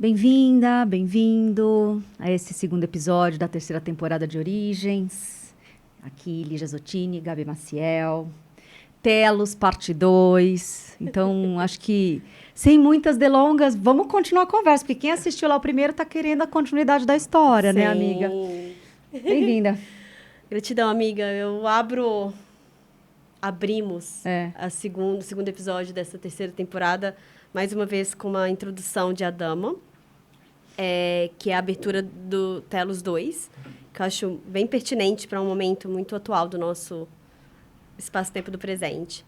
Bem-vinda, bem-vindo a esse segundo episódio da terceira temporada de Origens. Aqui, Lígia Zottini, Gabi Maciel, Telos, parte 2. Então, acho que, sem muitas delongas, vamos continuar a conversa, porque quem assistiu lá o primeiro está querendo a continuidade da história, Sim. né, amiga? Bem-vinda. Gratidão, amiga. Abrimos o segundo episódio dessa terceira temporada, mais uma vez com uma introdução de Adama, que é a abertura do Telos 2, que eu acho bem pertinente para um momento muito atual do nosso espaço-tempo do presente.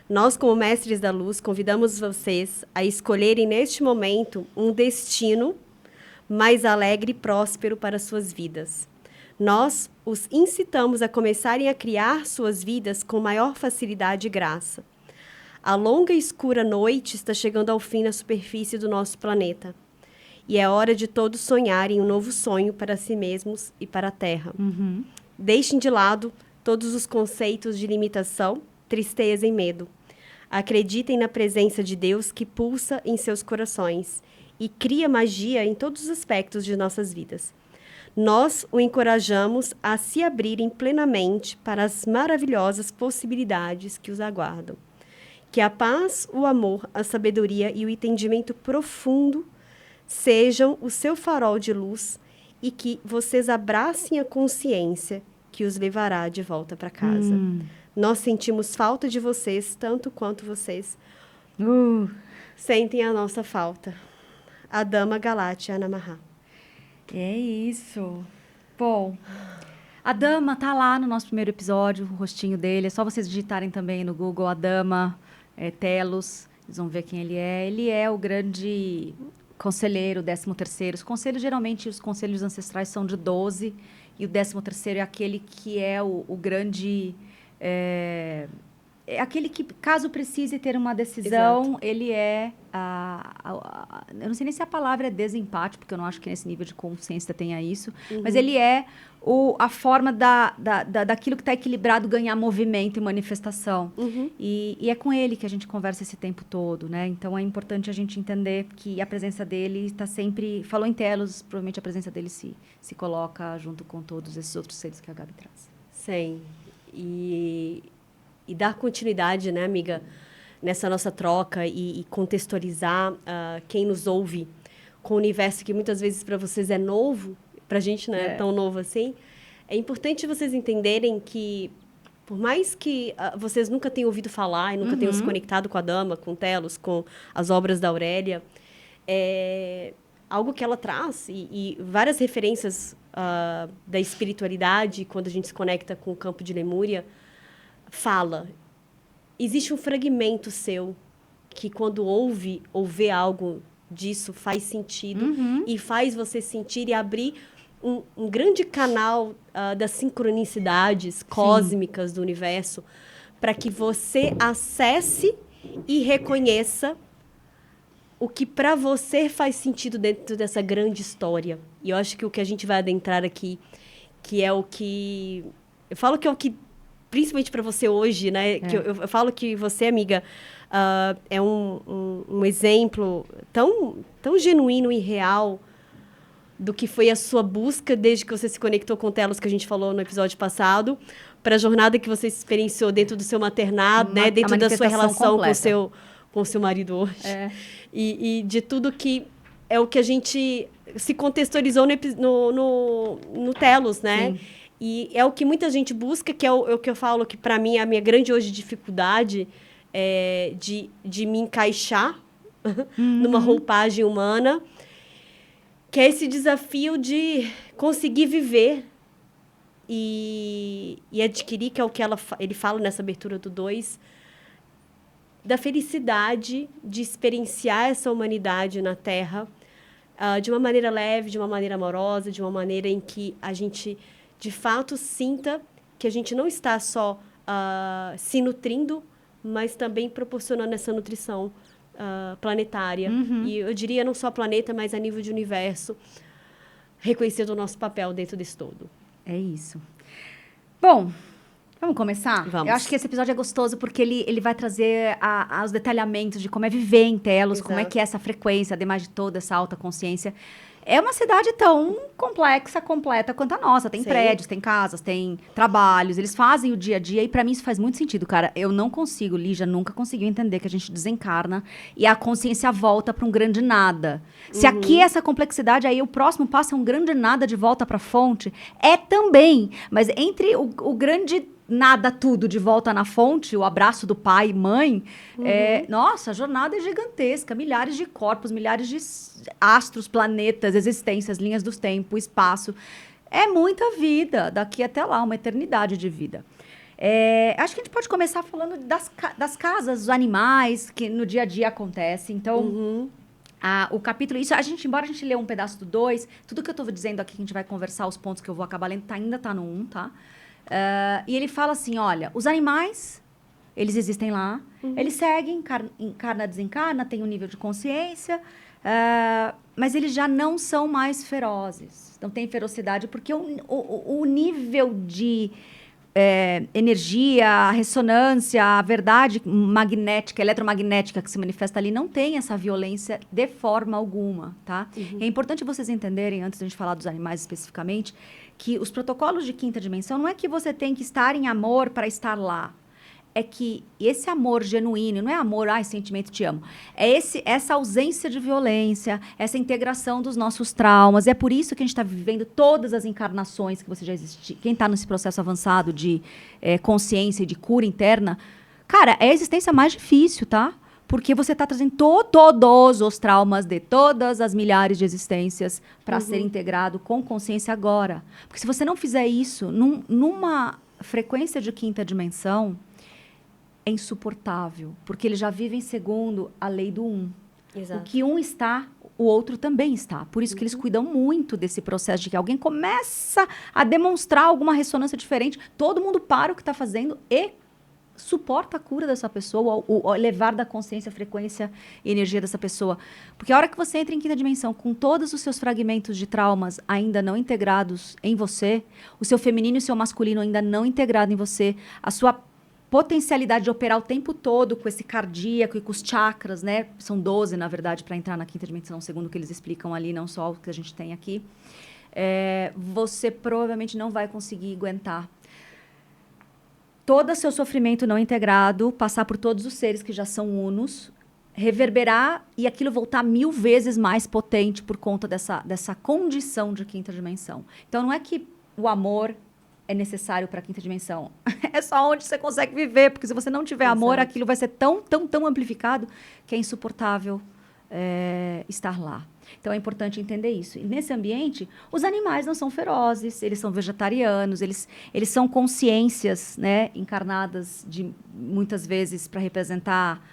Nós, como mestres da luz, convidamos vocês a escolherem neste momento um destino mais alegre e próspero para suas vidas. Nós os incitamos a começarem a criar suas vidas com maior facilidade e graça. A longa e escura noite está chegando ao fim na superfície do nosso planeta. E é hora de todos sonharem um novo sonho para si mesmos e para a Terra. Deixem de lado todos os conceitos de limitação, tristeza e medo. Acreditem na presença de Deus que pulsa em seus corações e cria magia em todos os aspectos de nossas vidas. Nós o encorajamos a se abrirem plenamente para as maravilhosas possibilidades que os aguardam. Que a paz, o amor, a sabedoria e o entendimento profundo sejam o seu farol de luz e que vocês abracem a consciência que os levará de volta para casa. Nós sentimos falta de vocês tanto quanto vocês sentem a nossa falta. Adama Galate Namaha. É isso. Bom, Adama tá lá no nosso primeiro episódio, o rostinho dele. É só vocês digitarem também no Google Adama, Telos, eles vão ver quem ele é. Ele é o grande conselheiro, 13º. Os conselhos, geralmente, os conselhos ancestrais são de 12, e o 13º é aquele que é o grande... É aquele que, caso precise ter uma decisão, Exato. ele é... eu não sei nem se a palavra é desempate, porque eu não acho que nesse nível de consciência tenha isso, mas ele é a forma daquilo que está equilibrado ganhar movimento e manifestação. E é com ele que a gente conversa esse tempo todo, né? Então, é importante a gente entender que a presença dele está sempre... Falou em Telos, provavelmente a presença dele se coloca junto com todos esses outros seres que a Gabi traz. Sim. E dar continuidade, né, amiga, nessa nossa troca e contextualizar quem nos ouve com o universo que muitas vezes para vocês é novo, para a gente não é tão novo assim. É importante vocês entenderem que, por mais que vocês nunca tenham ouvido falar e nunca tenham se conectado com a Dama, com Telos, com as obras da Aurélia, algo que ela traz e várias referências da espiritualidade, quando a gente se conecta com o campo de Lemúria, fala, existe um fragmento seu que quando ouve ou vê algo disso faz sentido e faz você sentir e abrir um grande canal das sincronicidades cósmicas do universo para que você acesse e reconheça o que para você faz sentido dentro dessa grande história. E eu acho que o que a gente vai adentrar aqui, que é o que... Eu falo que é o que principalmente para você hoje, né? Que eu falo que você, amiga, é um exemplo tão genuíno e real do que foi a sua busca desde que você se conectou com Telos, que a gente falou no episódio passado, para a jornada que você experienciou dentro do seu maternado, né? Dentro da sua relação com o seu marido hoje. E de tudo que é o que a gente se contextualizou no Telos, né? Sim. E é o que muita gente busca, que é o que eu falo que, para mim, é a minha grande hoje dificuldade de me encaixar numa roupagem humana, que é esse desafio de conseguir viver e adquirir, que é o que ele fala nessa abertura do 2, da felicidade de experienciar essa humanidade na Terra de uma maneira leve, de uma maneira amorosa, de uma maneira em que a gente... de fato, sinta que a gente não está só se nutrindo, mas também proporcionando essa nutrição planetária. E eu diria não só planeta, mas a nível de universo, reconhecendo o nosso papel dentro desse todo. É isso. Bom, Vamos começar? Vamos. Eu acho que esse episódio é gostoso porque ele vai trazer os detalhamentos de como é viver em Telos, como é que é essa frequência, ademais de toda essa alta consciência. É uma cidade tão complexa, completa quanto a nossa. Tem prédios, tem casas, tem trabalhos. Eles fazem o dia a dia e pra mim isso faz muito sentido, cara. Eu não consigo, Lígia nunca conseguiu entender que a gente desencarna e a consciência volta pra um grande nada. Se aqui é essa complexidade, aí o próximo passo é um grande nada de volta pra fonte. É também, mas entre o grande nada tudo de volta na fonte, o abraço do pai e mãe, nossa, a jornada é gigantesca, milhares de corpos, milhares de astros, planetas, existências, linhas do tempo, espaço. É muita vida, daqui até lá, uma eternidade de vida. Acho que a gente pode começar falando das casas, dos animais, que no dia a dia acontece. Então, o capítulo, embora a gente lê um pedaço do 2, tudo que eu estou dizendo aqui, que a gente vai conversar, os pontos que eu vou acabar lendo, ainda está no 1, tá? E ele fala assim, olha, os animais, eles existem lá, eles seguem, encarna, desencarna, tem um nível de consciência, mas eles já não são mais ferozes, não tem ferocidade, porque o nível de energia, a ressonância, a verdade magnética, eletromagnética que se manifesta ali, não tem essa violência de forma alguma, tá? É importante vocês entenderem, antes de a gente falar dos animais especificamente, que os protocolos de quinta dimensão não é que você tem que estar em amor para estar lá. É que esse amor genuíno, não é amor, sentimento, te amo. É essa ausência de violência, essa integração dos nossos traumas. E é por isso que a gente está vivendo todas as encarnações que você já existe. Quem está nesse processo avançado de consciência e de cura interna, cara, é a existência mais difícil, tá? Porque você está trazendo todos os traumas de todas as milhares de existências para ser integrado com consciência agora. Porque se você não fizer isso, numa frequência de quinta dimensão, é insuportável. Porque eles já vivem segundo a lei do 1. Exato. O que um está, o outro também está. Por isso que eles cuidam muito desse processo de que alguém começa a demonstrar alguma ressonância diferente, todo mundo para o que está fazendo e suporta a cura dessa pessoa, o elevar da consciência, a frequência e energia dessa pessoa. Porque a hora que você entra em quinta dimensão, com todos os seus fragmentos de traumas ainda não integrados em você, o seu feminino e o seu masculino ainda não integrado em você, a sua potencialidade de operar o tempo todo com esse cardíaco e com os chakras, né? São 12, na verdade, para entrar na quinta dimensão, segundo o que eles explicam ali, não só o que a gente tem aqui. Você provavelmente não vai conseguir aguentar todo o seu sofrimento não integrado, passar por todos os seres que já são unos, reverberar e aquilo voltar 1000 vezes mais potente por conta dessa condição de quinta dimensão. Então, não é que o amor é necessário para a quinta dimensão. É só onde você consegue viver, porque se você não tiver amor, aquilo vai ser tão amplificado que é insuportável estar lá. Então, é importante entender isso. E nesse ambiente, os animais não são ferozes, eles são vegetarianos, eles são consciências, né, encarnadas muitas vezes para representar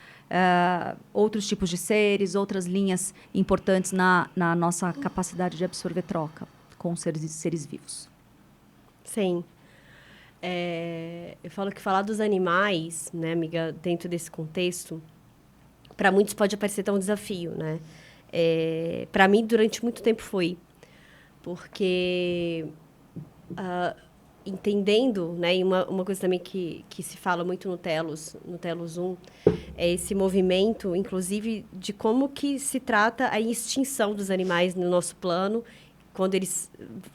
outros tipos de seres, outras linhas importantes na nossa capacidade de absorver troca com seres vivos. Sim. Eu falo que falar dos animais, né, amiga, dentro desse contexto, para muitos pode parecer tão um desafio, né? Para mim, durante muito tempo foi. Porque, entendendo, né, e uma coisa também que se fala muito no Telos 1, é esse movimento, inclusive, de como que se trata a extinção dos animais no nosso plano, quando eles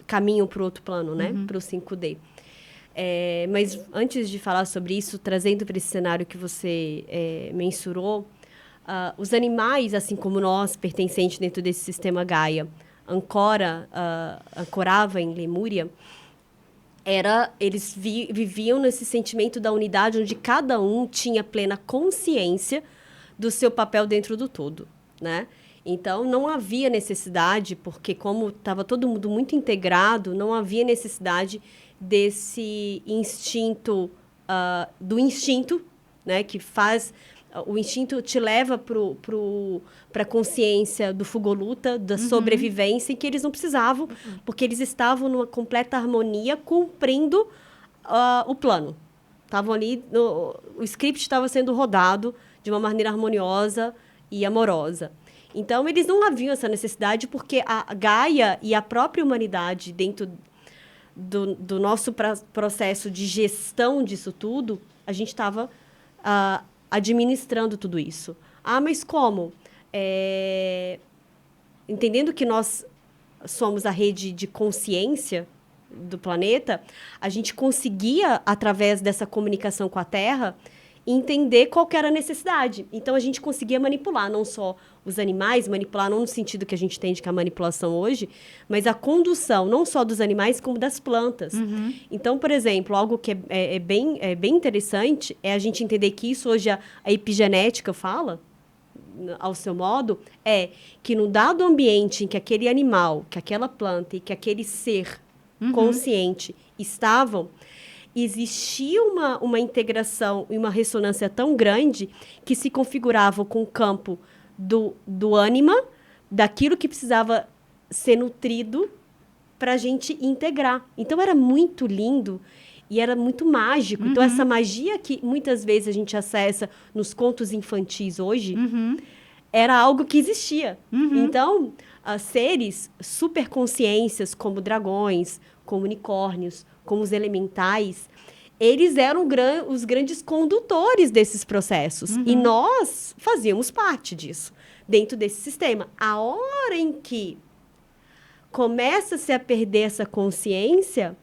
caminham para o outro plano, né, para o 5D. Mas antes de falar sobre isso, trazendo para esse cenário que você mensurou, os animais, assim como nós, pertencentes dentro desse sistema Gaia, ancorava em Lemúria, eles viviam nesse sentimento da unidade, onde cada um tinha plena consciência do seu papel dentro do todo, né? Então, não havia necessidade, porque como estava todo mundo muito integrado, não havia necessidade desse instinto, do instinto, né, que faz... O instinto te leva para a consciência do fugoluta, da sobrevivência, em que eles não precisavam, porque eles estavam numa completa harmonia, cumprindo o plano. Estavam ali, o script estava sendo rodado de uma maneira harmoniosa e amorosa. Então, eles não haviam essa necessidade, porque a Gaia e a própria humanidade, dentro do nosso processo de gestão disso tudo, a gente estava administrando tudo isso. Mas como? Entendendo que nós somos a rede de consciência do planeta, a gente conseguia, através dessa comunicação com a Terra, entender qual que era a necessidade. Então, a gente conseguia manipular não só os animais, manipular não no sentido que a gente entende que é a manipulação hoje, mas a condução não só dos animais, como das plantas. Uhum. Então, por exemplo, algo que é bem interessante é a gente entender que isso hoje a epigenética fala, ao seu modo, é que no dado ambiente em que aquele animal, que aquela planta e que aquele ser consciente estavam, existia uma integração e uma ressonância tão grande que se configurava com o campo do ânima, daquilo que precisava ser nutrido para a gente integrar. Então, era muito lindo e era muito mágico. Então, essa magia que muitas vezes a gente acessa nos contos infantis hoje, era algo que existia. Então, seres superconsciências como dragões, como unicórnios, como os elementais, eles eram os grandes condutores desses processos. E nós fazíamos parte disso, dentro desse sistema. A hora em que começa-se a perder essa consciência,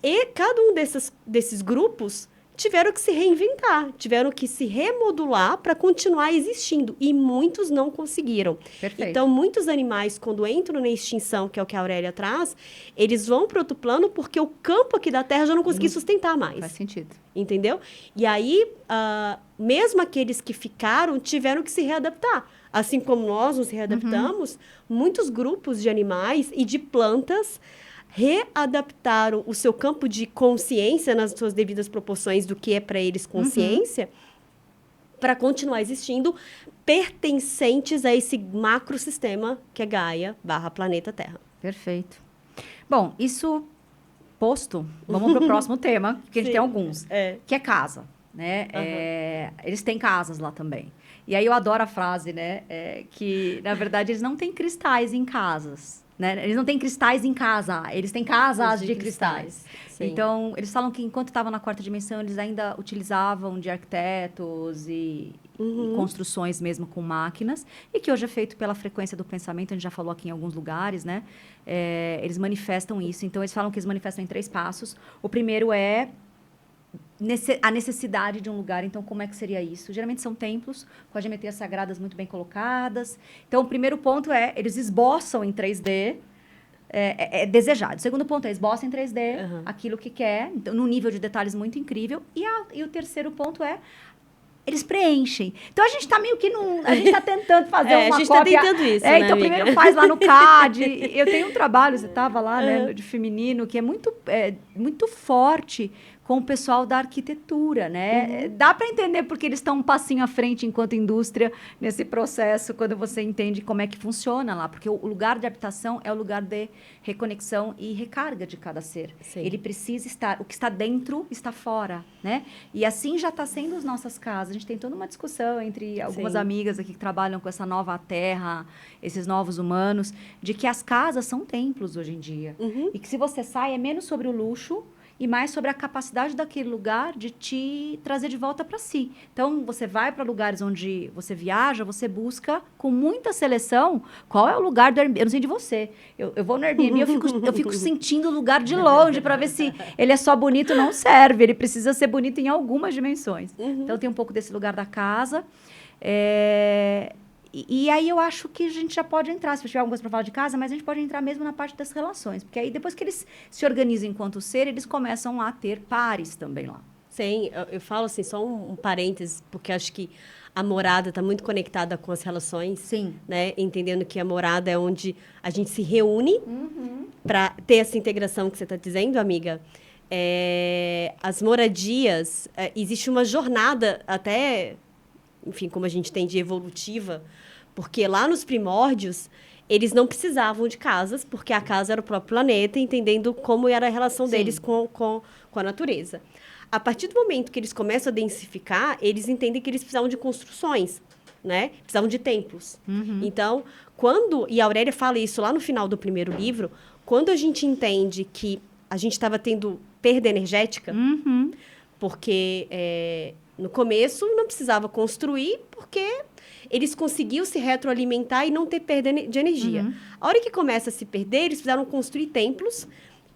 e cada um desses grupos tiveram que se reinventar, tiveram que se remodular para continuar existindo. E muitos não conseguiram. Perfeito. Então, muitos animais, quando entram na extinção, que é o que a Aurélia traz, eles vão para outro plano porque o campo aqui da Terra já não conseguia sustentar mais. Faz sentido. Entendeu? E aí, mesmo aqueles que ficaram, tiveram que se readaptar. Assim como nós nos readaptamos, muitos grupos de animais e de plantas readaptaram o seu campo de consciência nas suas devidas proporções do que é para eles consciência, para continuar existindo, pertencentes a esse macrosistema que é Gaia / planeta Terra. Perfeito. Bom, isso posto, vamos para o próximo tema, que a gente tem alguns, que é casa, né? Eles têm casas lá também. E aí eu adoro a frase, né? Que, na verdade, eles não têm cristais em casas. Né? Eles não têm cristais em casa, eles têm casas de cristais. Então, eles falam que enquanto estavam na quarta dimensão, eles ainda utilizavam de arquitetos e construções mesmo com máquinas, e que hoje é feito pela frequência do pensamento, a gente já falou aqui em alguns lugares, né? Eles manifestam isso. Então, eles falam que eles manifestam em 3 passos. O primeiro é a necessidade de um lugar. Então, como é que seria isso? Geralmente são templos com as geometrias sagradas muito bem colocadas. Então, o primeiro ponto é, eles esboçam em 3D, é desejado. O segundo ponto é, esboça em 3D aquilo que quer, então, num nível de detalhes muito incrível. E o terceiro ponto é, eles preenchem. Então, a gente está meio que a gente está tentando fazer uma cópia. A gente está tentando isso, né, então, amiga? primeiro faz lá no CAD. Eu tenho um trabalho, você estava lá, né, de feminino, que é muito forte com o pessoal da arquitetura, né? Dá para entender porque eles estão um passinho à frente enquanto indústria nesse processo, quando você entende como é que funciona lá. Porque o lugar de habitação é o lugar de reconexão e recarga de cada ser. Sim. Ele precisa estar... O que está dentro está fora, né? E assim já está sendo as nossas casas. A gente tem toda uma discussão entre algumas amigas aqui que trabalham com essa nova terra, esses novos humanos, de que as casas são templos hoje em dia. E que se você sai, é menos sobre o luxo e mais sobre a capacidade daquele lugar de te trazer de volta para si. Então, você vai para lugares onde você viaja, você busca com muita seleção qual é o lugar do Airbnb. Eu não sei de você. Eu vou no Airbnb, eu fico sentindo o lugar de longe para ver se ele é só bonito, não serve. Ele precisa ser bonito em algumas dimensões. Então, tem um pouco desse lugar da casa. E aí eu acho que a gente já pode entrar, se tiver alguma coisa para falar de casa, mas a gente pode entrar mesmo na parte das relações. Porque aí, depois que eles se organizam enquanto ser, eles começam a ter pares também lá. Sim, eu falo assim, só um parêntese, porque acho que a morada está muito conectada com as relações. Sim. Né? Entendendo que a morada é onde a gente se reúne para ter essa integração que você está dizendo, amiga. As moradias, existe uma jornada até... enfim, como a gente tem de evolutiva, porque lá nos primórdios, eles não precisavam de casas, porque a casa era o próprio planeta, entendendo como era a relação deles com a natureza. A partir do momento que eles começam a densificar, eles entendem que eles precisavam de construções, né? Precisavam de templos. Então, e a Aurélia fala isso lá no final do primeiro livro, quando a gente entende que a gente estava tendo perda energética, Uhum. porque no começo não precisava construir, porque eles conseguiam se retroalimentar e não ter perda de energia. Uhum. A hora que começa a se perder, eles precisaram construir templos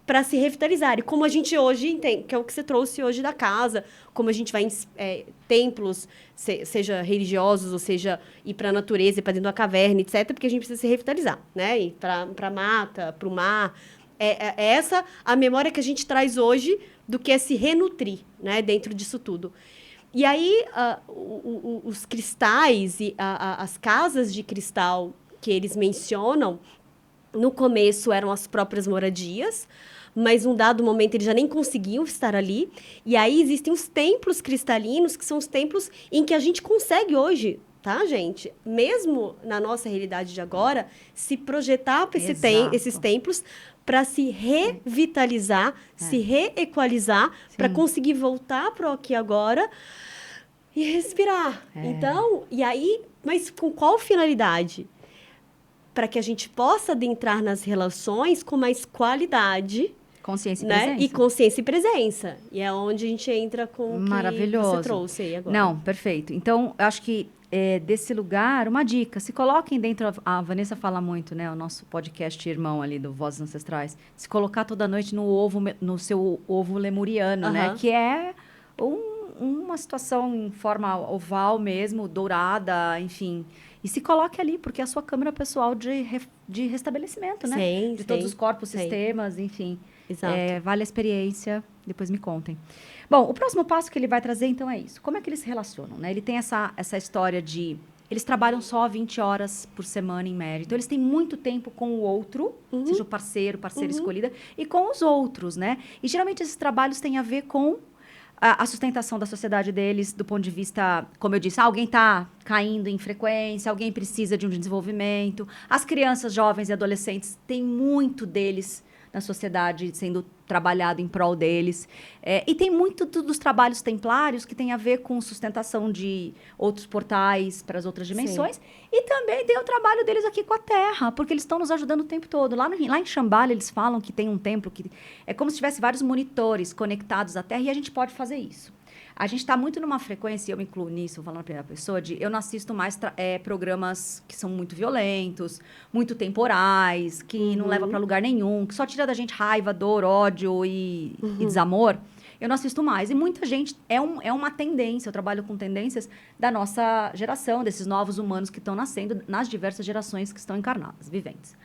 para se revitalizarem, como a gente hoje tem, que é o que você trouxe hoje da casa, como a gente vai em templos, seja religiosos, ou seja, ir para a natureza, ir para dentro da caverna, etc., porque a gente precisa se revitalizar, né? Ir para a mata, para o mar. É essa a memória que a gente traz hoje do que é se renutrir, né? Dentro disso tudo. E aí, os cristais e as casas de cristal que eles mencionam, no começo eram as próprias moradias, mas num dado momento eles já nem conseguiam estar ali. E aí existem os templos cristalinos, que são os templos em que a gente consegue hoje, tá, gente? Mesmo na nossa realidade de agora, se projetar para esses templos para se revitalizar, se reequalizar, para conseguir voltar para o aqui e agora e respirar. Então, e aí, mas com qual finalidade? Para que a gente possa adentrar nas relações com mais qualidade. Consciência e né? presença. E consciência e presença. E é onde a gente entra com o que você trouxe aí agora. Não, perfeito. Então, eu acho que desse lugar, uma dica, se coloquem dentro, a Vanessa fala muito, né? O nosso podcast irmão ali do Vozes Ancestrais, se colocar toda noite no seu ovo lemuriano, né? Que é uma situação em forma oval mesmo, dourada, enfim. E se coloque ali, porque é a sua câmera pessoal de restabelecimento, né? Sim, de todos os corpos, sistemas, enfim. Exato. Vale a experiência, depois me contem. Bom, o próximo passo que ele vai trazer, então, é isso. Como é que eles se relacionam, né? Ele tem essa história de... Eles trabalham só 20 horas por semana, em média. Então, eles têm muito tempo com o outro, seja o parceira escolhida, e com os outros, né? E, geralmente, esses trabalhos têm a ver com a sustentação da sociedade deles, do ponto de vista, como eu disse, alguém está caindo em frequência, alguém precisa de um desenvolvimento. As crianças, jovens e adolescentes, tem muito deles na sociedade sendo trabalhado em prol deles. E tem muito dos trabalhos templários que tem a ver com sustentação de outros portais para as outras dimensões. Sim. E também tem o trabalho deles aqui com a Terra, porque eles estão nos ajudando o tempo todo. Lá em Shambhala, eles falam que tem um templo que é como se tivesse vários monitores conectados à Terra e a gente pode fazer isso. A gente está muito numa frequência, e eu me incluo nisso, falando na primeira pessoa, eu não assisto mais programas que são muito violentos, muito temporais, que não levam para lugar nenhum, que só tira da gente raiva, dor, ódio e desamor. Eu não assisto mais. E muita gente, é uma tendência, eu trabalho com tendências da nossa geração, desses novos humanos que estão nascendo nas diversas gerações que estão encarnadas, viventes.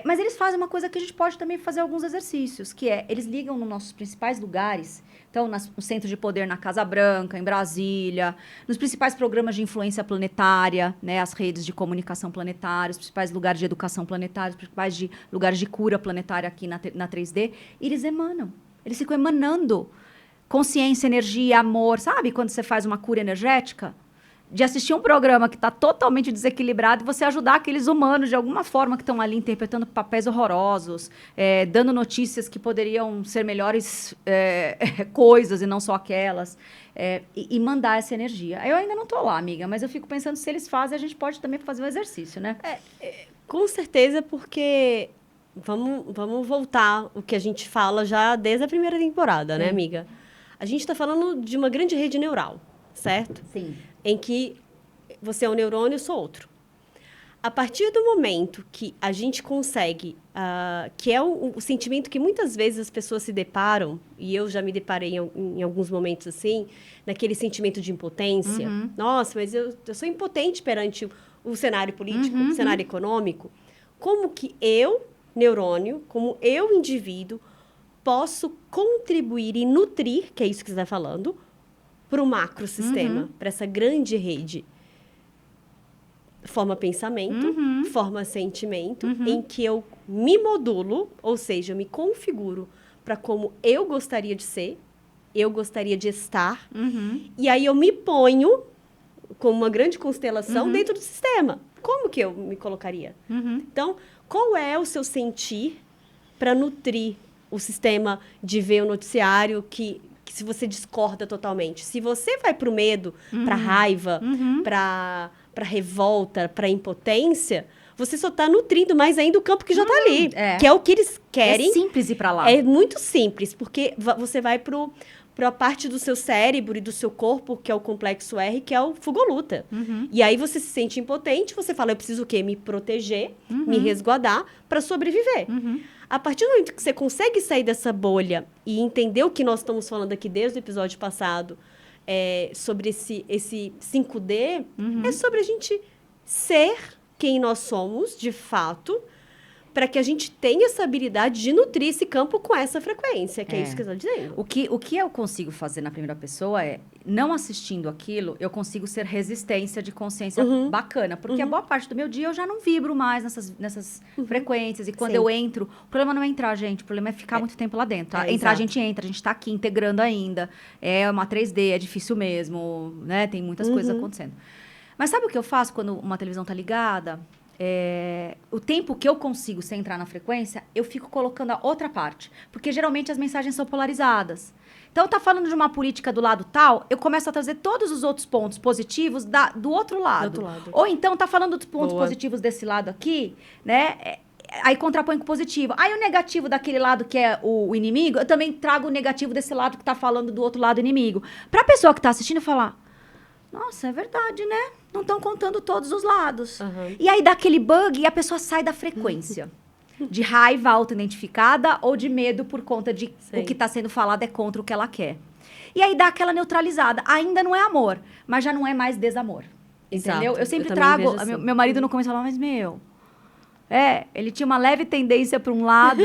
Mas eles fazem uma coisa que a gente pode também fazer alguns exercícios, que eles ligam nos nossos principais lugares, então no Centro de Poder na Casa Branca, em Brasília, nos principais programas de influência planetária, né, as redes de comunicação planetária, os principais lugares de educação planetária, os principais lugares de cura planetária aqui na 3D, e eles emanam, eles ficam emanando consciência, energia, amor, sabe? Quando você faz uma cura energética, de assistir um programa que está totalmente desequilibrado e você ajudar aqueles humanos, de alguma forma, que estão ali interpretando papéis horrorosos, dando notícias que poderiam ser melhores coisas e não só aquelas, e mandar essa energia. Eu ainda não estou lá, amiga, mas eu fico pensando, se eles fazem, a gente pode também fazer um exercício, né? Com certeza, porque vamos voltar o que a gente fala já desde a primeira temporada, né, amiga? A gente está falando de uma grande rede neural, certo? Sim. Em que você é um neurônio, eu sou outro. A partir do momento que a gente consegue, que é o sentimento que muitas vezes as pessoas se deparam, e eu já me deparei em alguns momentos assim, naquele sentimento de impotência. Nossa, mas eu sou impotente perante o cenário político, o cenário econômico. Como que eu, neurônio, como eu, indivíduo, posso contribuir e nutrir, que é isso que você está falando, para o macrosistema, para essa grande rede. Forma pensamento, forma sentimento, em que eu me modulo, ou seja, eu me configuro para como eu gostaria de ser, eu gostaria de estar, e aí eu me ponho como uma grande constelação dentro do sistema. Como que eu me colocaria? Então, qual é o seu sentir para nutrir o sistema de ver o noticiário que se você discorda totalmente? Se você vai para o medo, para a raiva, para revolta, para a impotência, você só está nutrindo mais ainda o campo que já está ali. Que é o que eles querem. É simples ir para lá. É muito simples, porque você vai para a parte do seu cérebro e do seu corpo, que é o complexo R, que é o fuga ou luta. E aí você se sente impotente, você fala, eu preciso o quê? Me proteger, me resguardar para sobreviver. A partir do momento que você consegue sair dessa bolha e entender o que nós estamos falando aqui desde o episódio passado, sobre esse 5D, é sobre a gente ser quem nós somos, de fato, para que a gente tenha essa habilidade de nutrir esse campo com essa frequência, que é isso que você está dizendo. O que eu consigo fazer na primeira pessoa não assistindo aquilo, eu consigo ser resistência de consciência bacana. Porque a boa parte do meu dia eu já não vibro mais nessas frequências. E quando eu entro, o problema não é entrar, gente. O problema é ficar muito tempo lá dentro. Tá? Entrar, a gente entra, a gente tá aqui integrando ainda. É uma 3D, é difícil mesmo, né? Tem muitas coisas acontecendo. Mas sabe o que eu faço quando uma televisão tá ligada? O tempo que eu consigo sem entrar na frequência, eu fico colocando a outra parte. Porque geralmente as mensagens são polarizadas. Então, tá falando de uma política do lado tal, eu começo a trazer todos os outros pontos positivos do outro lado. Ou então, tá falando dos pontos positivos desse lado aqui, né? Aí contrapõe com o positivo. Aí o negativo daquele lado que é o inimigo, eu também trago o negativo desse lado que tá falando do outro lado inimigo. Pra pessoa que tá assistindo falar, nossa, é verdade, né? Não estão contando todos os lados. E aí dá aquele bug e a pessoa sai da frequência. De raiva auto-identificada ou de medo por conta de o que está sendo falado é contra o que ela quer. E aí dá aquela neutralizada. Ainda não é amor, mas já não é mais desamor. Entendeu? Eu sempre trago... Assim. Meu marido no começo falava, mas ele tinha uma leve tendência para um lado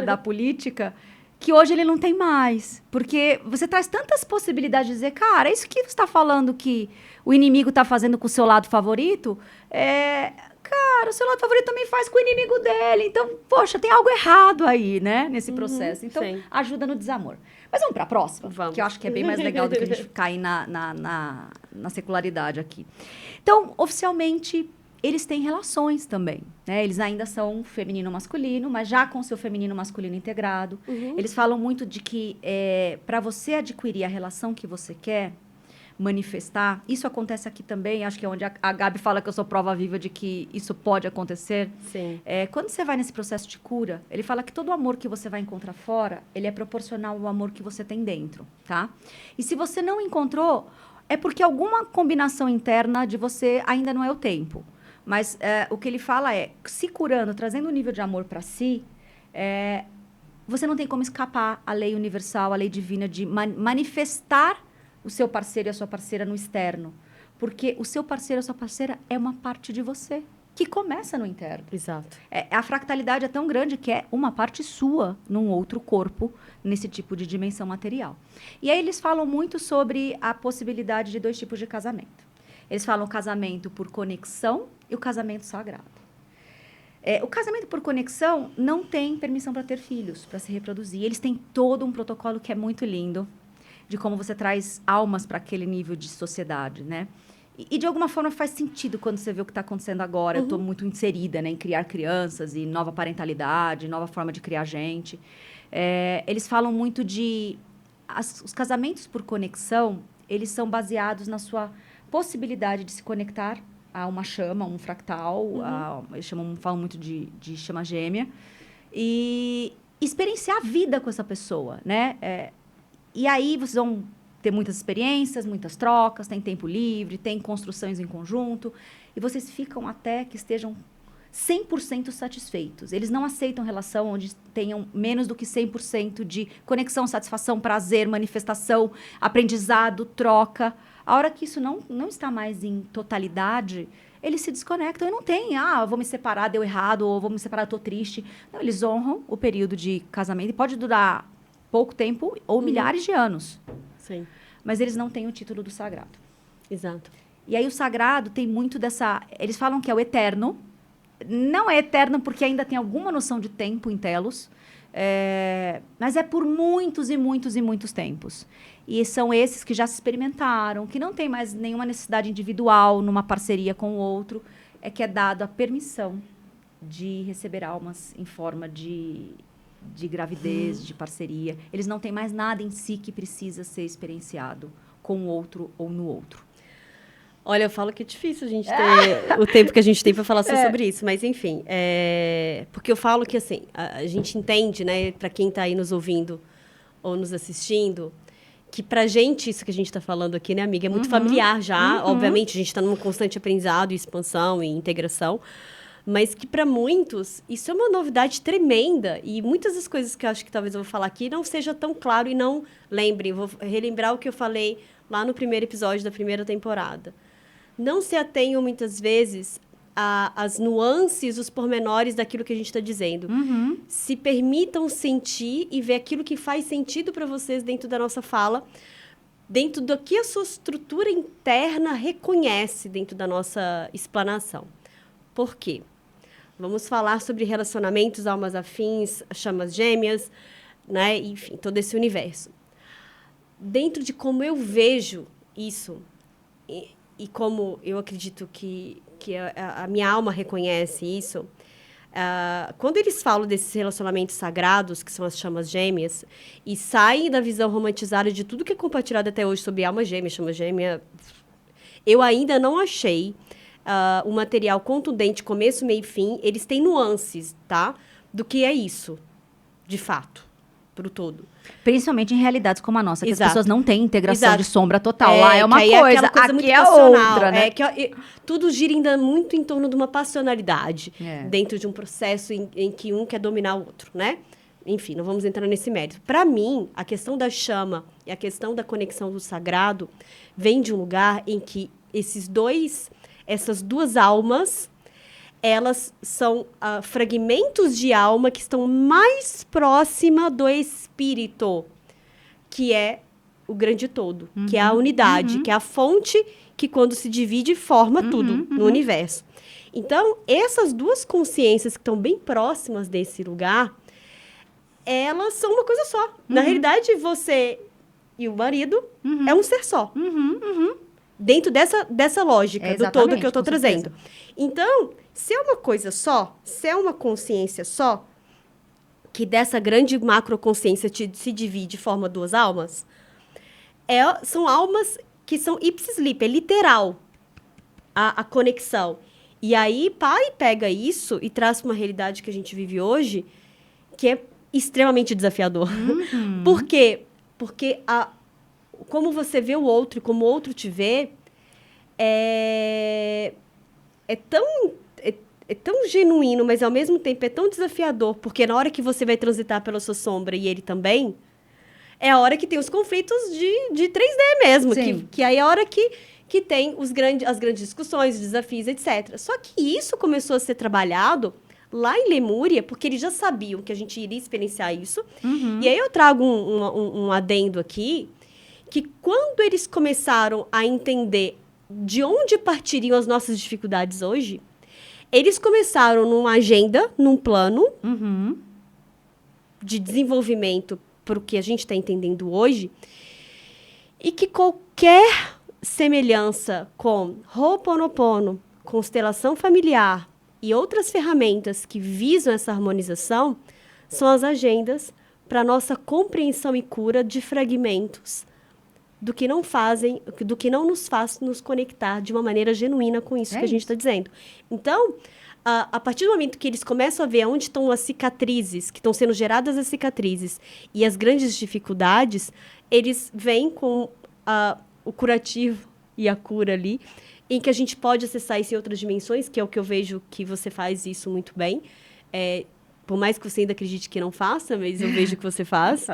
da política que hoje ele não tem mais. Porque você traz tantas possibilidades de dizer, cara, isso que você está falando que o inimigo está fazendo com o seu lado favorito, cara, o seu lado favorito também faz com o inimigo dele. Então, poxa, tem algo errado aí, né? Nesse processo. Então, ajuda no desamor. Mas vamos para a próxima? Vamos. Que eu acho que é bem mais legal do que a gente cair na secularidade aqui. Então, oficialmente, eles têm relações também, né? Eles ainda são feminino-masculino, mas já com o seu feminino-masculino integrado. Eles falam muito de que para você adquirir a relação que você quer manifestar, isso acontece aqui também, acho que é onde a Gabi fala que eu sou prova viva de que isso pode acontecer. Sim. Quando você vai nesse processo de cura, ele fala que todo amor que você vai encontrar fora, ele é proporcional ao amor que você tem dentro, tá? E se você não encontrou, é porque alguma combinação interna de você ainda não é o tempo. Mas o que ele fala se curando, trazendo um nível de amor para si, você não tem como escapar à lei universal, à lei divina de manifestar o seu parceiro e a sua parceira no externo. Porque o seu parceiro e a sua parceira é uma parte de você, que começa no interno. Exato. A fractalidade é tão grande que é uma parte sua num outro corpo, nesse tipo de dimensão material. E aí eles falam muito sobre a possibilidade de 2 tipos de casamento. Eles falam o casamento por conexão e o casamento sagrado. O casamento por conexão não tem permissão para ter filhos, para se reproduzir. Eles têm todo um protocolo que é muito lindo, de como você traz almas para aquele nível de sociedade, né? E de alguma forma faz sentido quando você vê o que está acontecendo agora. Eu estou muito inserida, né, em criar crianças e nova parentalidade, nova forma de criar gente. Eles falam muito os casamentos por conexão, eles são baseados na sua possibilidade de se conectar a uma chama, um fractal, eles falam muito de chama gêmea, e experienciar a vida com essa pessoa, né? E aí vocês vão ter muitas experiências, muitas trocas, tem tempo livre, tem construções em conjunto, e vocês ficam até que estejam 100% satisfeitos. Eles não aceitam relação onde tenham menos do que 100% de conexão, satisfação, prazer, manifestação, aprendizado, troca. A hora que isso não está mais em totalidade, eles se desconectam e não tem, vou me separar, deu errado, ou vou me separar, estou triste. Não, eles honram o período de casamento e pode durar pouco tempo ou milhares de anos. Sim. Mas eles não têm o título do sagrado. Exato. E aí o sagrado tem muito dessa... Eles falam que é o eterno. Não é eterno porque ainda tem alguma noção de tempo em telos. Mas é por muitos e muitos e muitos tempos. E são esses que já se experimentaram, que não tem mais nenhuma necessidade individual numa parceria com o outro, que é dado a permissão de receber almas em forma de gravidez, de parceria. Eles não têm mais nada em si que precisa ser experienciado com o outro ou no outro. Olha, eu falo que é difícil a gente ter o tempo que a gente tem para falar sobre isso, mas enfim, porque eu falo que assim, a gente entende, né, para quem está aí nos ouvindo ou nos assistindo, que pra gente isso que a gente está falando aqui, né, amiga, é muito familiar já, obviamente, a gente está num constante aprendizado, expansão e integração, mas que para muitos isso é uma novidade tremenda e muitas das coisas que eu acho que talvez eu vou falar aqui não seja tão claro e não lembrem, vou relembrar o que eu falei lá no primeiro episódio da primeira temporada. Não se atenham muitas vezes às nuances, os pormenores daquilo que a gente está dizendo. Se permitam sentir e ver aquilo que faz sentido para vocês dentro da nossa fala, dentro do que a sua estrutura interna reconhece dentro da nossa explanação. Por quê? Vamos falar sobre relacionamentos, almas afins, chamas gêmeas, né? Enfim, todo esse universo. Dentro de como eu vejo isso, e como eu acredito que a minha alma reconhece isso, quando eles falam desses relacionamentos sagrados, que são as chamas gêmeas, e saem da visão romantizada de tudo que é compartilhado até hoje sobre alma gêmea, chama gêmea, eu ainda não achei um material contundente, começo, meio e fim. Eles têm nuances, tá? Do que é isso, de fato, pro todo. Principalmente em realidades como a nossa, que Exato. as pessoas não têm integração Exato. de sombra total. Lá é uma que coisa, aquela aqui muito é passional, outra, né? Tudo gira ainda muito em torno de uma passionalidade dentro de um processo em que um quer dominar o outro, né? Enfim, não vamos entrar nesse mérito. Para mim, a questão da chama e a questão da conexão do sagrado vem de um lugar em que essas duas almas, elas são fragmentos de alma que estão mais próxima do espírito, que é o grande todo, que é a unidade, que é a fonte que, quando se divide, forma tudo no universo. Então, essas duas consciências que estão bem próximas desse lugar, elas são uma coisa só. Na realidade, você e o marido é um ser só. Dentro dessa lógica do todo que eu estou trazendo. Então, se é uma coisa só, se é uma consciência só, que dessa grande macroconsciência se divide e forma duas almas, são almas que são ipsis lip, é literal a conexão. E aí, pai pega isso e traz para uma realidade que a gente vive hoje, que é extremamente desafiador. Por quê? Porque como você vê o outro e como o outro te vê, é tão genuíno, mas ao mesmo tempo é tão desafiador, porque na hora que você vai transitar pela sua sombra e ele também, é a hora que tem os conflitos de 3D mesmo, que aí é a hora que tem as grandes discussões, desafios, etc. Só que isso começou a ser trabalhado lá em Lemúria, porque eles já sabiam que a gente iria experienciar isso. E aí eu trago um adendo aqui, que quando eles começaram a entender de onde partiriam as nossas dificuldades hoje, eles começaram numa agenda, num plano de desenvolvimento para o que a gente está entendendo hoje, e que qualquer semelhança com Ho'oponopono, constelação familiar e outras ferramentas que visam essa harmonização são as agendas para nossa compreensão e cura de fragmentos do que não nos faz nos conectar de uma maneira genuína com isso que a gente está dizendo. Então, a partir do momento que eles começam a ver onde estão as cicatrizes, que estão sendo geradas as cicatrizes e as grandes dificuldades, eles vêm com o curativo e a cura ali, em que a gente pode acessar isso em outras dimensões, que é o que eu vejo que você faz isso muito bem. Por mais que você ainda acredite que não faça, mas eu vejo que você faz,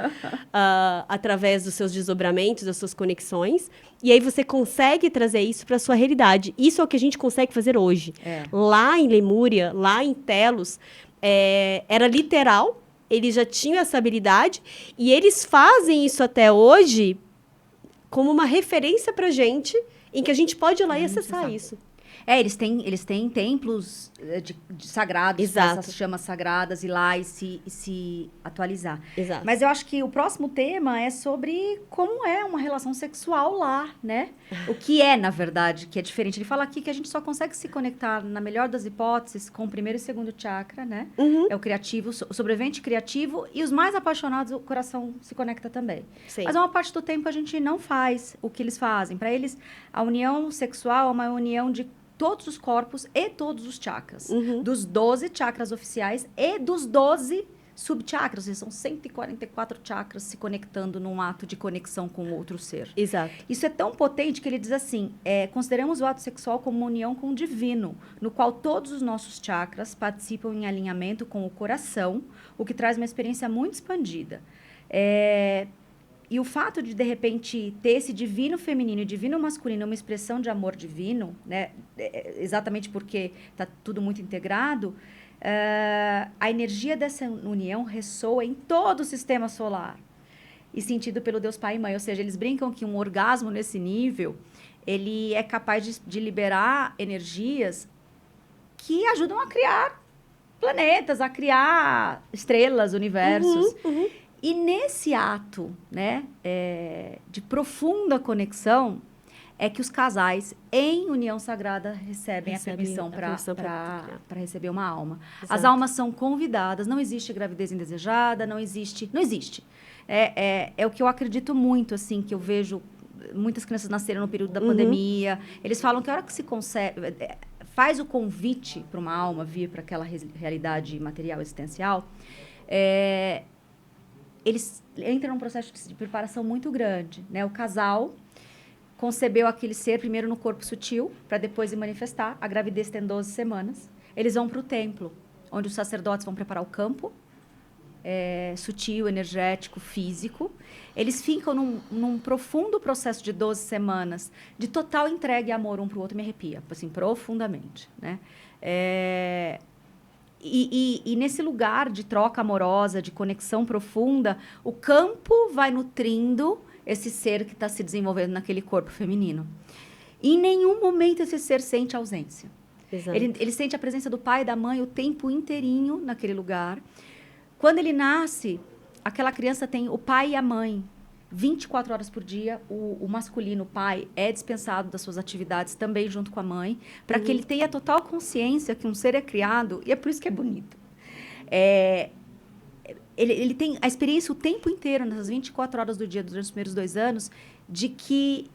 através dos seus desdobramentos, das suas conexões. E aí você consegue trazer isso para a sua realidade. Isso é o que a gente consegue fazer hoje. Lá em Lemúria, lá em Telos, era literal, eles já tinham essa habilidade, e eles fazem isso até hoje como uma referência para a gente, em que a gente pode ir lá e acessar isso. Eles têm templos de sagrados, Exato. essas chamas sagradas, ir lá e se atualizar. Exato. Mas eu acho que o próximo tema é sobre como é uma relação sexual lá, né? O que é, na verdade, que é diferente. Ele fala aqui que a gente só consegue se conectar, na melhor das hipóteses, com o primeiro e segundo chakra, né? Uhum. É o criativo, o sobrevivente criativo, e os mais apaixonados, o coração se conecta também. Sim. Mas é uma parte do tempo a gente não faz o que eles fazem. Para eles, a união sexual é uma união de todos os corpos e todos os chakras. Uhum. Dos 12 chakras oficiais e dos 12 subchakras. São 144 chakras se conectando num ato de conexão com outro ser. Exato. Isso é tão potente que ele diz assim, consideramos o ato sexual como uma união com o divino, no qual todos os nossos chakras participam em alinhamento com o coração, o que traz uma experiência muito expandida. E o fato de repente, ter esse divino feminino e divino masculino, uma expressão de amor divino, né? Exatamente porque está tudo muito integrado, a energia dessa união ressoa em todo o sistema solar. E sentido pelo Deus Pai e Mãe. Ou seja, eles brincam que um orgasmo nesse nível, ele é capaz de liberar energias que ajudam a criar planetas, a criar estrelas, universos. Uhum. E nesse ato, né, de profunda conexão, é que os casais, em união sagrada, recebem a permissão para receber uma alma. Exato. As almas são convidadas, não existe gravidez indesejada, não existe. É o que eu acredito muito, assim, que eu vejo muitas crianças nasceram no período da pandemia. Eles falam que a hora que se concebe, faz o convite para uma alma vir para aquela realidade material existencial, eles entram num processo de preparação muito grande, né? O casal concebeu aquele ser primeiro no corpo sutil, para depois se manifestar. A gravidez tem 12 semanas. Eles vão para o templo, onde os sacerdotes vão preparar o campo, sutil, energético, físico. Eles ficam num profundo processo de 12 semanas, de total entrega e amor um para o outro. Me arrepia, assim, profundamente, né? E nesse lugar de troca amorosa, de conexão profunda, o campo vai nutrindo esse ser que está se desenvolvendo naquele corpo feminino. Em nenhum momento esse ser sente ausência. Exato. Ele sente a presença do pai e da mãe o tempo inteirinho naquele lugar. Quando ele nasce, aquela criança tem o pai e a mãe 24 horas por dia. O masculino, o pai, é dispensado das suas atividades também junto com a mãe, para que ele tenha total consciência que um ser é criado, e é por isso que é bonito. Ele tem a experiência o tempo inteiro, nessas 24 horas do dia, durante os primeiros 2 anos, de que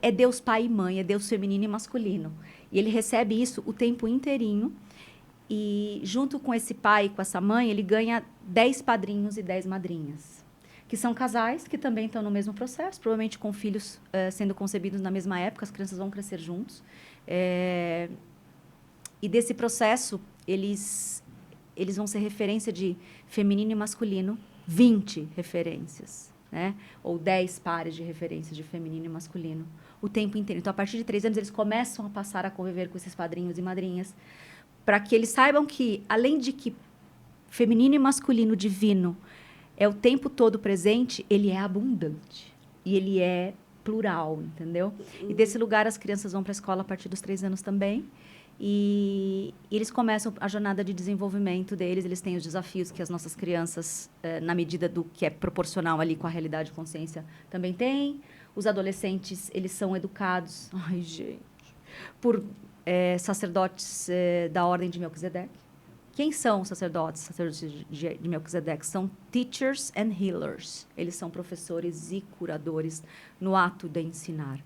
é Deus pai e mãe, é Deus feminino e masculino. E ele recebe isso o tempo inteirinho. E junto com esse pai e com essa mãe, ele ganha 10 padrinhos e 10 madrinhas, que são casais que também estão no mesmo processo, provavelmente com filhos sendo concebidos na mesma época, as crianças vão crescer juntos. E desse processo, eles vão ser referência de feminino e masculino, 20 referências, né? Ou 10 pares de referências de feminino e masculino, o tempo inteiro. Então, a partir de 3 anos, eles começam a passar a conviver com esses padrinhos e madrinhas, para que eles saibam que, além de que feminino e masculino divino é o tempo todo presente, ele é abundante. E ele é plural, entendeu? E desse lugar, as crianças vão para a escola a partir dos 3 anos também. E eles começam a jornada de desenvolvimento deles. Eles têm os desafios que as nossas crianças, na medida do que é proporcional ali com a realidade de consciência, também têm. Os adolescentes, eles são educados, ai, gente, por sacerdotes da Ordem de Melquisedeque. Quem são os sacerdotes de Melquisedeque? São teachers and healers. Eles são professores e curadores no ato de ensinar.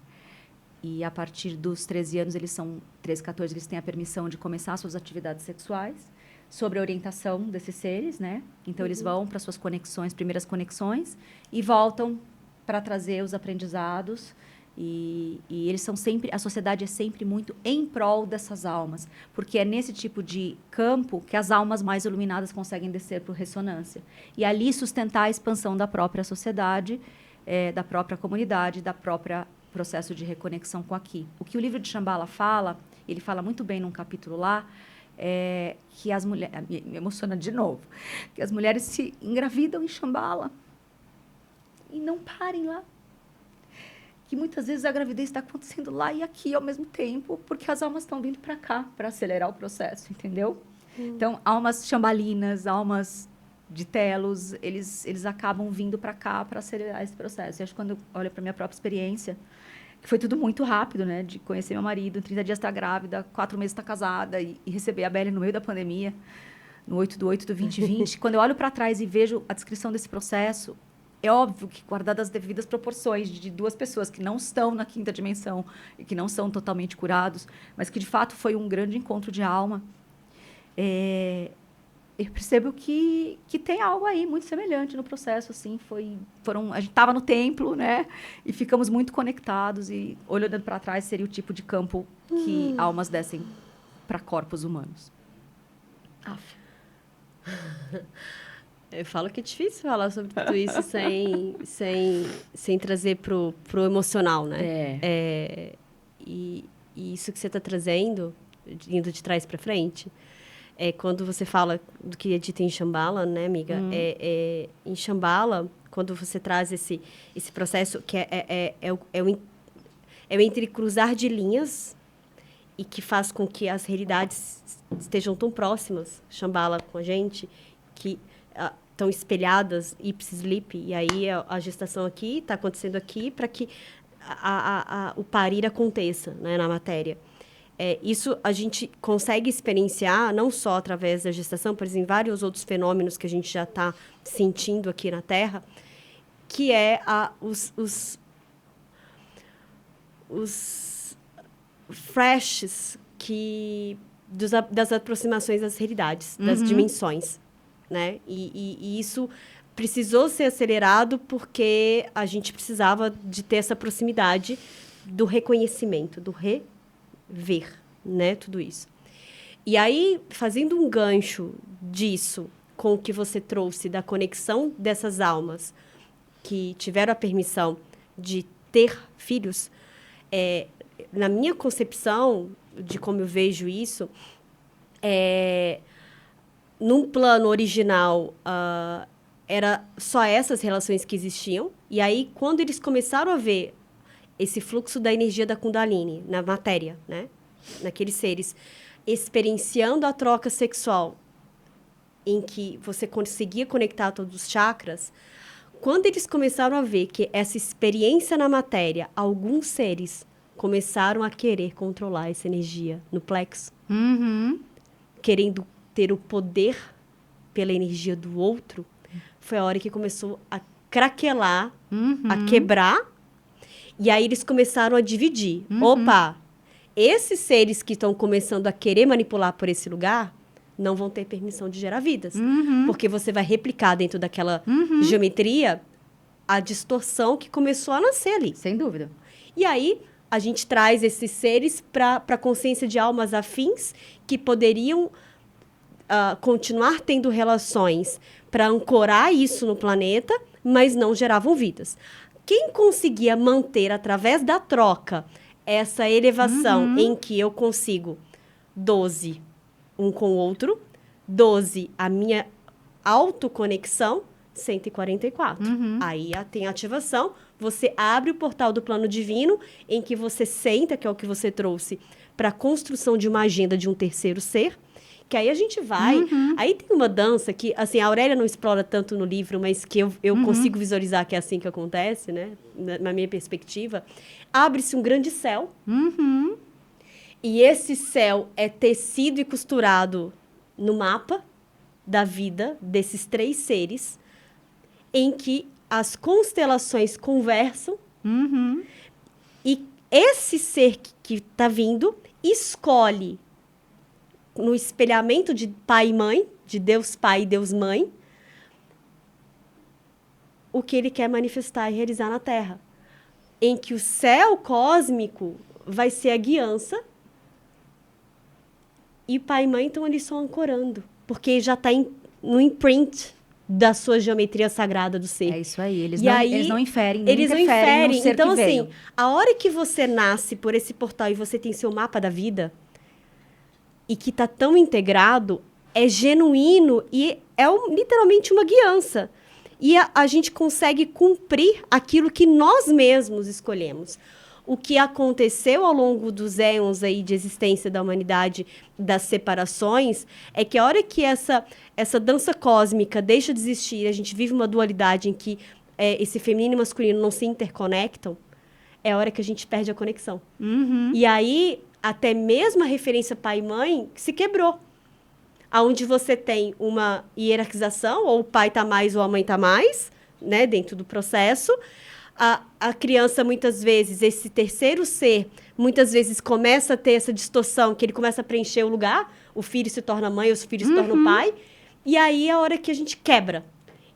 E a partir dos 13 anos, eles são 13, 14, eles têm a permissão de começar suas atividades sexuais, sobre a orientação desses seres, né? Então, eles vão para suas conexões, primeiras conexões, e voltam para trazer os aprendizados. E eles são sempre, a sociedade é sempre muito em prol dessas almas, porque é nesse tipo de campo que as almas mais iluminadas conseguem descer por ressonância. E ali sustentar a expansão da própria sociedade, da própria comunidade, da própria processo de reconexão com aqui. O que o livro de Shambhala fala, ele fala muito bem num capítulo lá, que as mulheres, me emociona de novo, que as mulheres se engravidam em Shambhala e não parem lá. que muitas vezes a gravidez está acontecendo lá e aqui ao mesmo tempo, porque as almas estão vindo para cá para acelerar o processo, entendeu? Então, almas chambalinas, almas de telos, eles acabam vindo para cá para acelerar esse processo. E acho que quando eu olho para minha própria experiência, que foi tudo muito rápido, né? De conhecer meu marido, em 30 dias estar grávida, 4 meses estar casada e receber a Belly no meio da pandemia, no 8/8/2020. Quando eu olho para trás e vejo a descrição desse processo, é óbvio que, guardadas as devidas proporções de 2 pessoas que não estão na 5ª dimensão e que não são totalmente curados, mas que, de fato, foi um grande encontro de alma, eu percebo que tem algo aí muito semelhante no processo. Assim, a gente estava no templo, né? E ficamos muito conectados. E, olhando para trás, seria o tipo de campo que almas descem para corpos humanos. Aff. Eu falo que é difícil falar sobre tudo isso sem trazer pro emocional, né? E isso que você está trazendo, indo de trás para frente, quando você fala do que é dito em Shambhala, né, amiga? Em Shambhala, quando você traz esse processo que é o entrecruzar de linhas e que faz com que as realidades estejam tão próximas, Shambhala com a gente, que estão espelhadas, ipsis lip, e aí a gestação aqui está acontecendo aqui para que o parir aconteça, né, na matéria. Isso a gente consegue experienciar não só através da gestação, mas em vários outros fenômenos que a gente já está sentindo aqui na Terra, que é os flashes das aproximações das realidades, das dimensões, né? E isso precisou ser acelerado porque a gente precisava de ter essa proximidade do reconhecimento, do rever, né? Tudo isso. E aí, fazendo um gancho disso com o que você trouxe da conexão dessas almas que tiveram a permissão de ter filhos, na minha concepção de como eu vejo isso, num plano original, era só essas relações que existiam. E aí, quando eles começaram a ver esse fluxo da energia da Kundalini na matéria, né? Naqueles seres, experienciando a troca sexual, em que você conseguia conectar todos os chakras, quando eles começaram a ver que essa experiência na matéria, alguns seres começaram a querer controlar essa energia no plexo, querendo ter o poder pela energia do outro, foi a hora que começou a craquelar, a quebrar, e aí eles começaram a dividir. Opa, esses seres que estão começando a querer manipular por esse lugar não vão ter permissão de gerar vidas, porque você vai replicar dentro daquela geometria a distorção que começou a nascer ali. Sem dúvida. E aí a gente traz esses seres para a consciência de almas afins que poderiam continuar tendo relações para ancorar isso no planeta, mas não geravam vidas. Quem conseguia manter, através da troca, essa elevação em que eu consigo 12 um com o outro, 12 a minha autoconexão, 144. Aí tem a ativação, você abre o portal do plano divino, em que você senta, que é o que você trouxe, para a construção de uma agenda de um terceiro ser, que aí a gente vai... Aí tem uma dança que, assim, a Aurélia não explora tanto no livro, mas que eu consigo visualizar que é assim que acontece, né? Na minha perspectiva. Abre-se um grande céu. E esse céu é tecido e costurado no mapa da vida desses 3 seres, em que as constelações conversam. E esse ser que está vindo escolhe, no espelhamento de pai e mãe, de Deus Pai e Deus Mãe, o que ele quer manifestar e realizar na Terra. Em que o céu cósmico vai ser a guiança e pai e mãe estão ali só ancorando, porque já está no imprint da sua geometria sagrada do ser. É isso aí, eles não inferem, eles não inferem. No ser então, que assim, veio. a hora que você nasce por esse portal e você tem seu mapa da vida, e que está tão integrado, é genuíno e é literalmente uma guiança. e a gente consegue cumprir aquilo que nós mesmos escolhemos. O que aconteceu ao longo dos éons aí de existência da humanidade, das separações, é que a hora que essa dança cósmica deixa de existir, a gente vive uma dualidade em que esse feminino e masculino não se interconectam, é a hora que a gente perde a conexão. E aí, até mesmo a referência pai e mãe se quebrou. Onde você tem uma hierarquização, ou o pai está mais ou a mãe está mais, né, dentro do processo. A criança, muitas vezes, esse terceiro ser, muitas vezes começa a ter essa distorção, que ele começa a preencher o lugar, o filho se torna mãe, o filho se torna o pai, e aí é a hora que a gente quebra.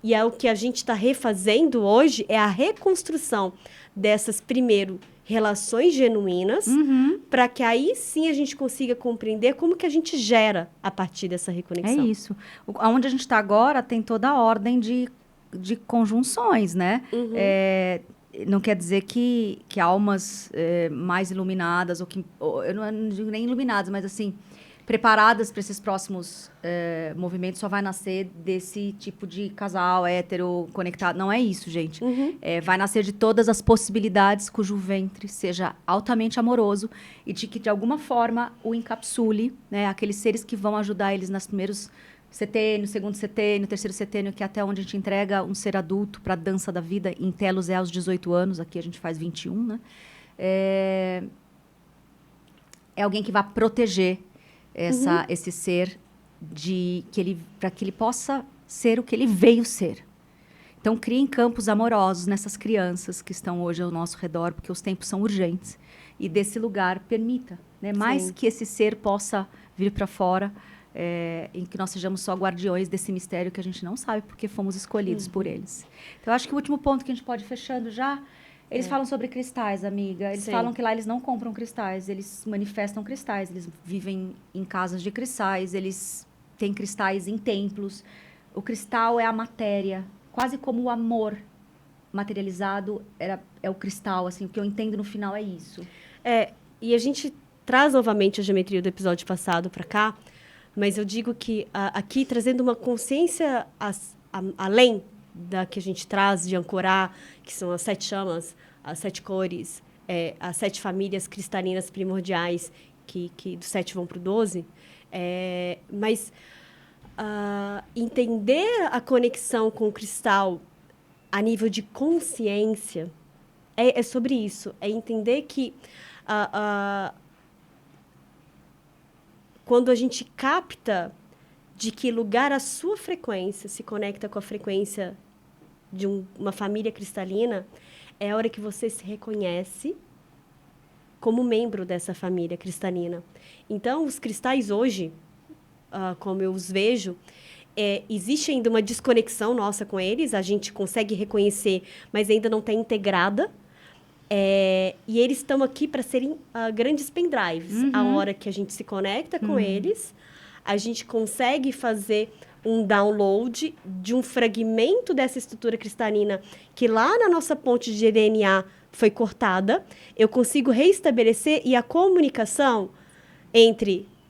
E é o que a gente está refazendo hoje, é a reconstrução dessas, primeiro, relações genuínas, para que aí sim a gente consiga compreender como que a gente gera a partir dessa reconexão. É isso. Onde a gente está agora tem toda a ordem de conjunções, né? Não quer dizer que almas mais iluminadas, eu não digo nem iluminadas, mas assim, preparadas para esses próximos movimentos, só vai nascer desse tipo de casal hétero conectado. Não é isso, gente. Vai nascer de todas as possibilidades cujo ventre seja altamente amoroso e de que, de alguma forma, o encapsule, né? Aqueles seres que vão ajudar eles nos primeiros setênio, segundo setênio, terceiro setênio, que é até onde a gente entrega um ser adulto para a dança da vida. Em Telos é aos 18 anos, aqui a gente faz 21, né? É alguém que vai proteger esse ser para que ele possa ser o que ele veio ser. Então, criem campos amorosos nessas crianças que estão hoje ao nosso redor, porque os tempos são urgentes. E desse lugar, permita, né? Mais que esse ser possa vir para fora, em que nós sejamos só guardiões desse mistério que a gente não sabe porque fomos escolhidos por eles. Então, eu acho que o último ponto que a gente pode ir fechando já, eles falam sobre cristais, amiga. Eles falam que lá eles não compram cristais, eles manifestam cristais, eles vivem em casas de cristais, eles têm cristais em templos. O cristal é a matéria, quase como o amor materializado é o cristal, assim, o que eu entendo no final é isso. E a gente traz novamente a geometria do episódio passado para cá, mas eu digo que aqui, trazendo uma consciência além da que a gente traz de ancorar, que são as 7 chamas, as 7 cores, as 7 famílias cristalinas primordiais, que do 7 vão para o 12, mas entender a conexão com o cristal a nível de consciência é sobre isso, é entender que quando a gente capta de que lugar a sua frequência se conecta com a frequência de uma família cristalina, é a hora que você se reconhece como membro dessa família cristalina. Então, os cristais hoje, como eu os vejo, existe ainda uma desconexão nossa com eles, a gente consegue reconhecer, mas ainda não está integrada. E eles estão aqui para serem grandes pendrives. A hora que a gente se conecta com eles, a gente consegue fazer um download de um fragmento dessa estrutura cristalina que lá na nossa ponte de DNA foi cortada. Eu consigo reestabelecer e a comunicação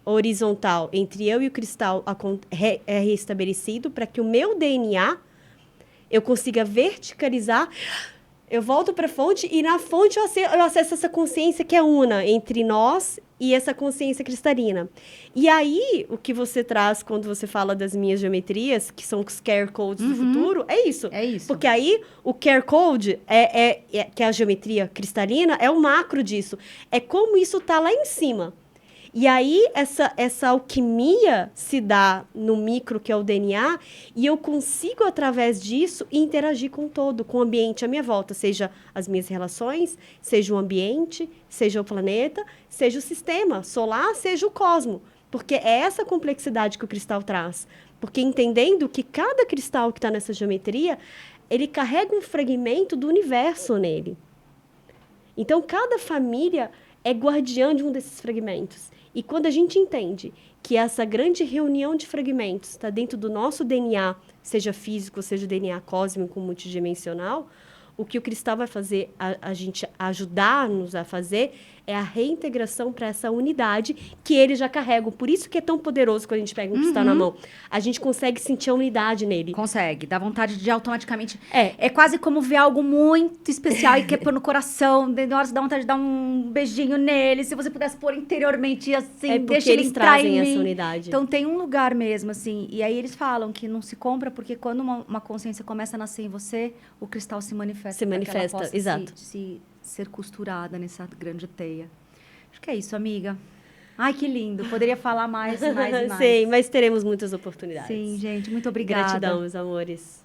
horizontal entre eu e o cristal é reestabelecido para que o meu DNA eu consiga verticalizar. Eu volto para a fonte e na fonte eu acesso essa consciência que é una entre nós e essa consciência cristalina. E aí, o que você traz quando você fala das minhas geometrias, que são os care codes do futuro, é isso. É isso. Porque aí, o care code, que é a geometria cristalina, é o macro disso. É como isso está lá em cima. E aí, essa alquimia se dá no micro, que é o DNA, e eu consigo, através disso, interagir com o todo, com o ambiente à minha volta, seja as minhas relações, seja o ambiente, seja o planeta, seja o sistema solar, seja o cosmo. Porque é essa complexidade que o cristal traz. Porque entendendo que cada cristal que está nessa geometria, ele carrega um fragmento do universo nele. Então, cada família é guardiã de um desses fragmentos. E quando a gente entende que essa grande reunião de fragmentos está dentro do nosso DNA, seja físico, seja o DNA cósmico multidimensional, O que o cristal vai fazer, a gente ajudar-nos a fazer, é a reintegração para essa unidade que eles já carregam. Por isso que é tão poderoso quando a gente pega um cristal na mão. A gente consegue sentir a unidade nele. Consegue, dá vontade de automaticamente... É. É quase como ver algo muito especial e quer pôr no coração, de hora você dá vontade de dar um beijinho nele, se você pudesse pôr interiormente assim, É porque deixa ele eles entrar trazem em essa mim. unidade. Então tem um lugar mesmo, assim, e aí eles falam que não se compra porque quando uma consciência começa a nascer em você, o cristal se manifesta. Se para que ela manifesta, possa exato. ser costurada nessa grande teia. Acho que é isso, amiga. Ai, que lindo. Poderia falar mais e mais e mais. Sim, mas teremos muitas oportunidades. Sim, gente, muito obrigada. Gratidão, meus amores.